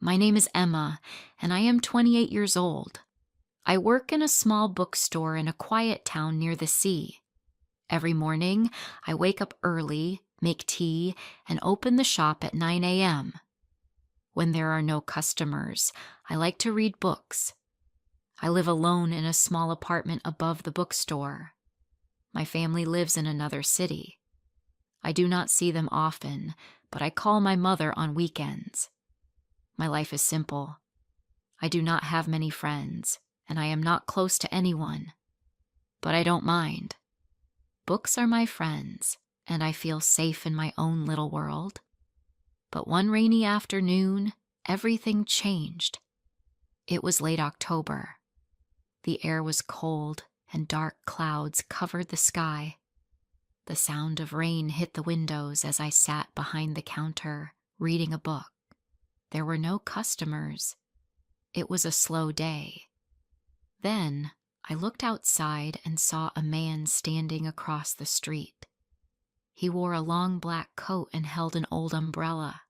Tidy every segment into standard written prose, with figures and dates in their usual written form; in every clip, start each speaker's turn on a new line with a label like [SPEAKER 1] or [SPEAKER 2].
[SPEAKER 1] My name is Emma, and I am 28 years old. I work in a small bookstore in a quiet town near the sea. Every morning, I wake up early, make tea, and open the shop at 9 a.m. When there are no customers, I like to read books. I live alone in a small apartment above the bookstore. My family lives in another city. I do not see them often, but I call my mother on weekends. My life is simple. I do not have many friends, and I am not close to anyone. But I don't mind. Books are my friends, and I feel safe in my own little world. But one rainy afternoon, everything changed. It was late October. The air was cold, and dark clouds covered the sky. The sound of rain hit the windows as I sat behind the counter, reading a book. There were no customers. It was a slow day. Then I looked outside and saw a man standing across the street. He wore a long black coat and held an old umbrella.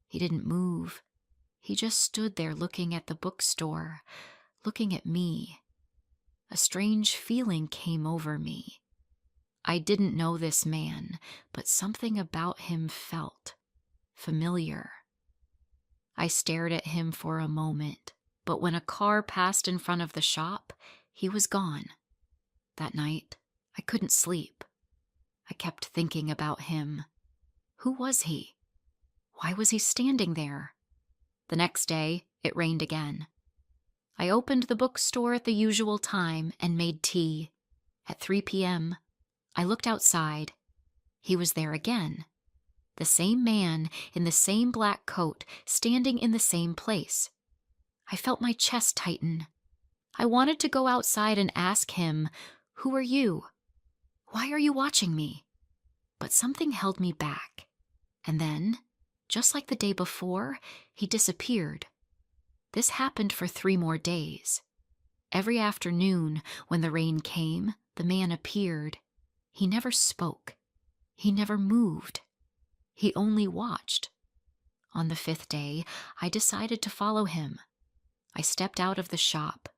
[SPEAKER 1] He didn't move. He just stood there looking at the bookstore, looking at me. A strange feeling came over me. I didn't know this man, but something about him felt familiar. I stared at him for a moment, but when a car passed in front of the shop, he was gone. That night, I couldn't sleep. I kept thinking about him. Who was he? Why was he standing there? The next day, it rained again. I opened the bookstore at the usual time and made tea. At 3 p.m., I looked outside. He was there again. The same man in the same black coat, standing in the same place. I felt my chest tighten. I wanted to go outside and ask him, "Who are you? Why are you watching me?" But something held me back. And then, just like the day before, he disappeared. This happened for 3 more days. Every afternoon, when the rain came, the man appeared. He never spoke. He never moved. He only watched. On the 5th day, I decided to follow him. I stepped out of the shop,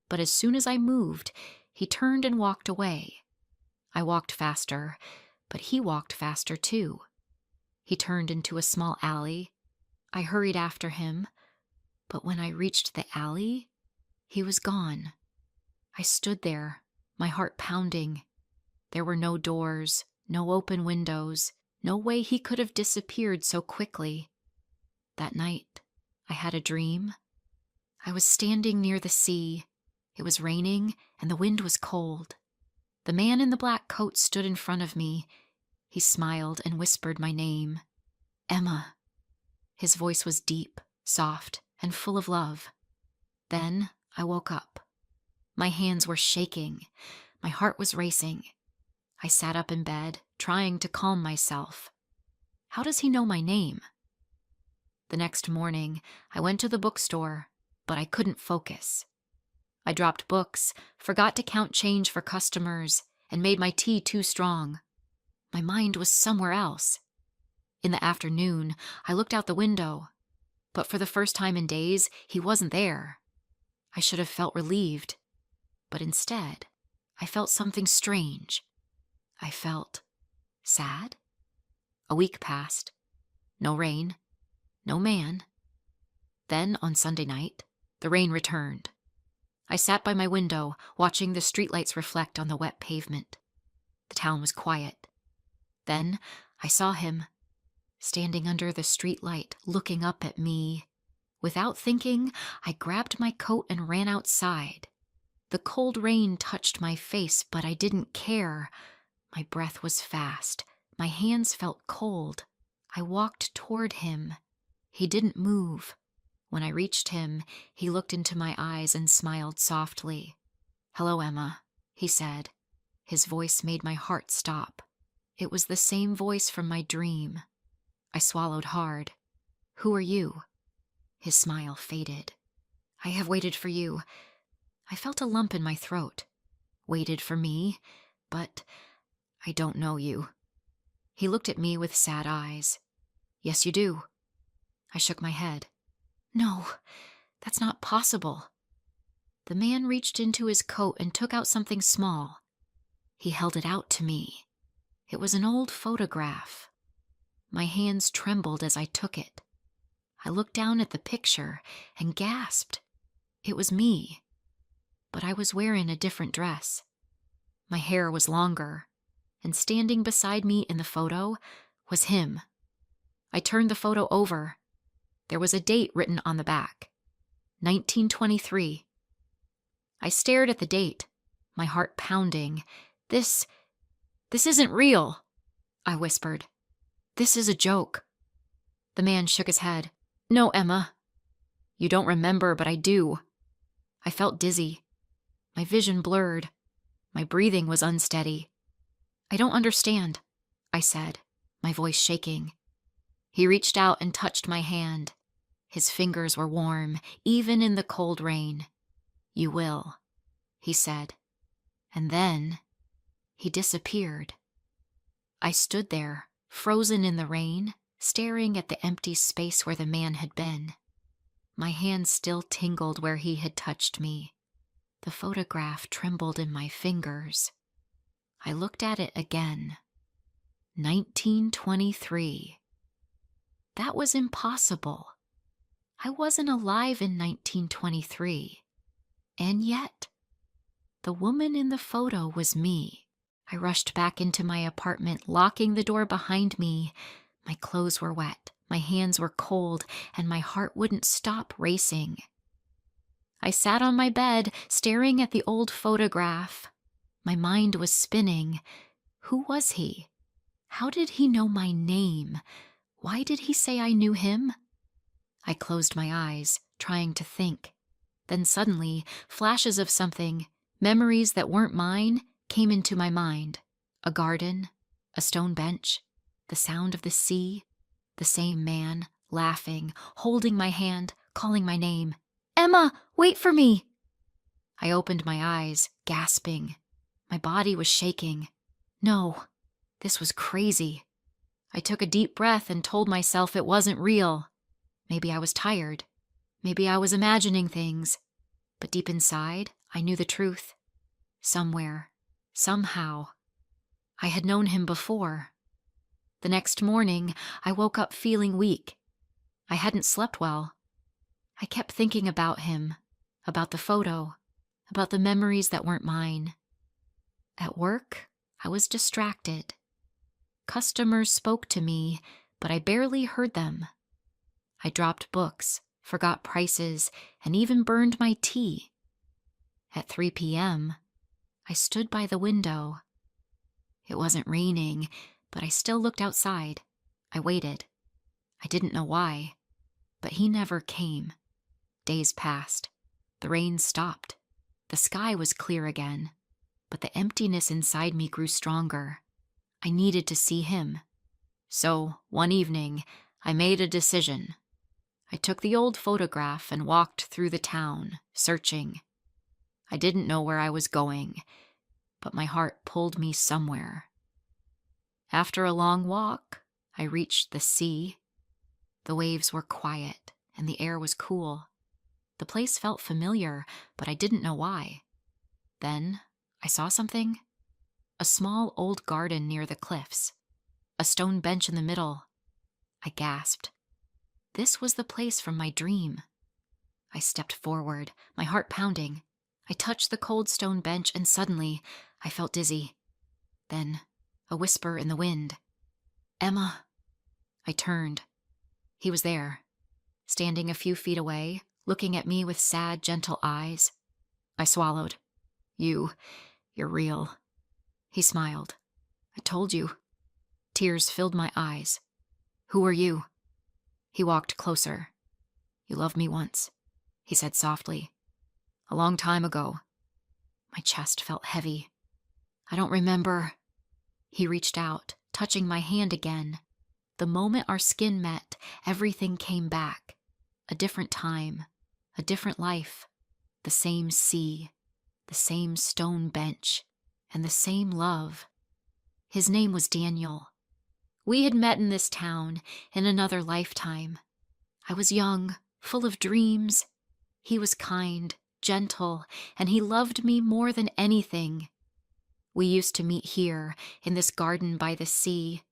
[SPEAKER 1] but as soon as I moved, he turned and walked away. I walked faster, but he walked faster too. He turned into a small alley. I hurried after him, but when I reached the alley, he was gone. I stood there, my heart pounding. There were no doors, no open windows, no way he could have disappeared so quickly. That night, I had a dream. I was standing near the sea. It was raining, and the wind was cold. The man in the black coat stood in front of me. He smiled and whispered my name. Emma. His voice was deep, soft, and full of love. Then I woke up. My hands were shaking. My heart was racing. I sat up in bed, trying to calm myself. How does he know my name? The next morning, I went to the bookstore, but I couldn't focus. I dropped books, forgot to count change for customers, and made my tea too strong. My mind was somewhere else. In the afternoon, I looked out the window, but for the first time in days, he wasn't there. I should have felt relieved, but instead, I felt something strange. I felt sad. A week passed. No rain. No man. Then, on Sunday night, the rain returned. I sat by my window, watching the streetlights reflect on the wet pavement. The town was quiet. Then I saw him, standing under the streetlight, looking up at me. Without thinking, I grabbed my coat and ran outside. The cold rain touched my face, but I didn't care. My breath was fast. My hands felt cold. I walked toward him. He didn't move. When I reached him, he looked into my eyes and smiled softly. "Hello, Emma," he said. His voice made my heart stop. It was the same voice from my dream. I swallowed hard. "Who are you?" His smile faded. "I have waited for you." I felt a lump in my throat. Waited for me? But I don't know you. He looked at me with sad eyes. "Yes, you do." I shook my head. No, that's not possible. The man reached into his coat and took out something small. He held it out to me. It was an old photograph. My hands trembled as I took it. I looked down at the picture and gasped. It was me, but I was wearing a different dress. My hair was longer, and standing beside me in the photo was him. I turned the photo over. There was a date written on the back, 1923. I stared at the date, my heart pounding. This isn't real, I whispered. This is a joke. The man shook his head. No, Emma. You don't remember, but I do. I felt dizzy. My vision blurred. My breathing was unsteady. I don't understand, I said, my voice shaking. He reached out and touched my hand. His fingers were warm, even in the cold rain. You will, he said. And then he disappeared. I stood there, frozen in the rain, staring at the empty space where the man had been. My hand still tingled where he had touched me. The photograph trembled in my fingers. I looked at it again. 1923. That was impossible. I wasn't alive in 1923. And yet, the woman in the photo was me. I rushed back into my apartment, locking the door behind me. My clothes were wet, my hands were cold, and my heart wouldn't stop racing. I sat on my bed, staring at the old photograph. My mind was spinning. Who was he? How did he know my name? Why did he say I knew him? I closed my eyes, trying to think. Then suddenly, flashes of something, memories that weren't mine, came into my mind. A garden, a stone bench, the sound of the sea, the same man, laughing, holding my hand, calling my name. Emma, wait for me! I opened my eyes, gasping. My body was shaking. No, this was crazy. I took a deep breath and told myself it wasn't real. Maybe I was tired. Maybe I was imagining things. But deep inside, I knew the truth. Somewhere, somehow, I had known him before. The next morning, I woke up feeling weak. I hadn't slept well. I kept thinking about him, about the photo, about the memories that weren't mine. At work, I was distracted. Customers spoke to me, but I barely heard them. I dropped books, forgot prices, and even burned my tea. At 3 p.m., I stood by the window. It wasn't raining, but I still looked outside. I waited. I didn't know why, but he never came. Days passed. The rain stopped. The sky was clear again, but the emptiness inside me grew stronger. I needed to see him. So, one evening, I made a decision. I took the old photograph and walked through the town, searching. I didn't know where I was going, but my heart pulled me somewhere. After a long walk, I reached the sea. The waves were quiet, and the air was cool. The place felt familiar, but I didn't know why. Then, I saw something. A small old garden near the cliffs. A stone bench in the middle. I gasped. This was the place from my dream. I stepped forward, my heart pounding. I touched the cold stone bench and suddenly I felt dizzy. Then, a whisper in the wind. Emma. I turned. He was there, standing a few feet away, looking at me with sad, gentle eyes. I swallowed. You're real. He smiled. I told you. Tears filled my eyes. Who are you? He walked closer. You loved me once, he said softly. A long time ago. My chest felt heavy. I don't remember. He reached out, touching my hand again. The moment our skin met, everything came back. A different time, a different life, the same sea, the same stone bench, and the same love. His name was Daniel. We had met in this town in another lifetime. I was young, full of dreams. He was kind, gentle, and he loved me more than anything. We used to meet here, in this garden by the sea.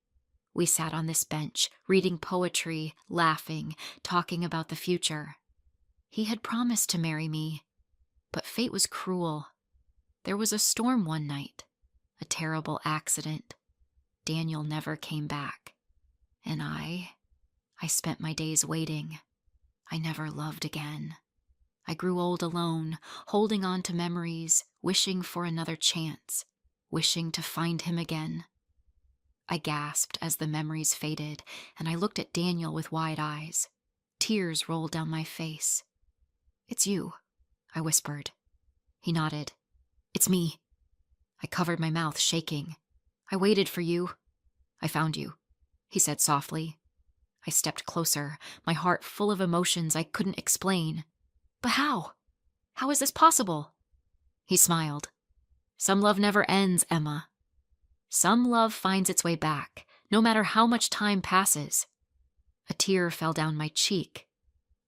[SPEAKER 1] We sat on this bench, reading poetry, laughing, talking about the future. He had promised to marry me, but fate was cruel. There was a storm one night, a terrible accident. Daniel never came back. And I spent my days waiting. I never loved again. I grew old alone, holding on to memories, wishing for another chance, wishing to find him again. I gasped as the memories faded, and I looked at Daniel with wide eyes. Tears rolled down my face. "It's you," I whispered. He nodded. "It's me." I covered my mouth, shaking. "I waited for you. I found you," he said softly. I stepped closer, my heart full of emotions I couldn't explain. "But how? How is this possible?" He smiled. "Some love never ends, Emma. Some love finds its way back, no matter how much time passes." A tear fell down my cheek.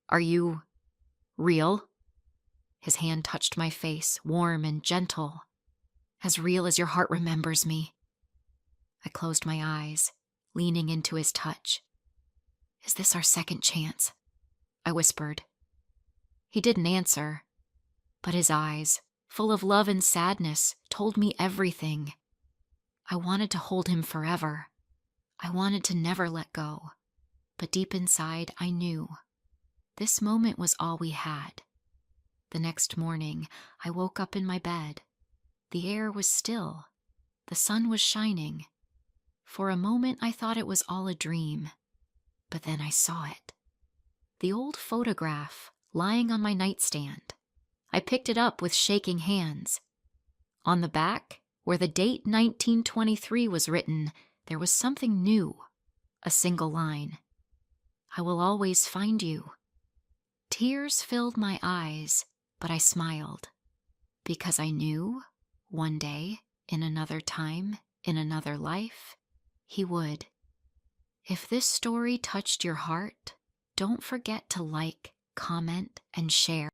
[SPEAKER 1] "Are you real?" His hand touched my face, warm and gentle. "As real as your heart remembers me." I closed my eyes, leaning into his touch. "Is this our second chance?" I whispered. He didn't answer, but his eyes, full of love and sadness, told me everything. I wanted to hold him forever. I wanted to never let go. But deep inside, I knew this moment was all we had. The next morning, I woke up in my bed. The air was still. The sun was shining. For a moment, I thought it was all a dream. But then I saw it. The old photograph lying on my nightstand. I picked it up with shaking hands. On the back, where the date 1923 was written, there was something new. A single line. "I will always find you." Tears filled my eyes, but I smiled. Because I knew, one day, in another time, in another life, he would. If this story touched your heart, don't forget to like, comment, and share.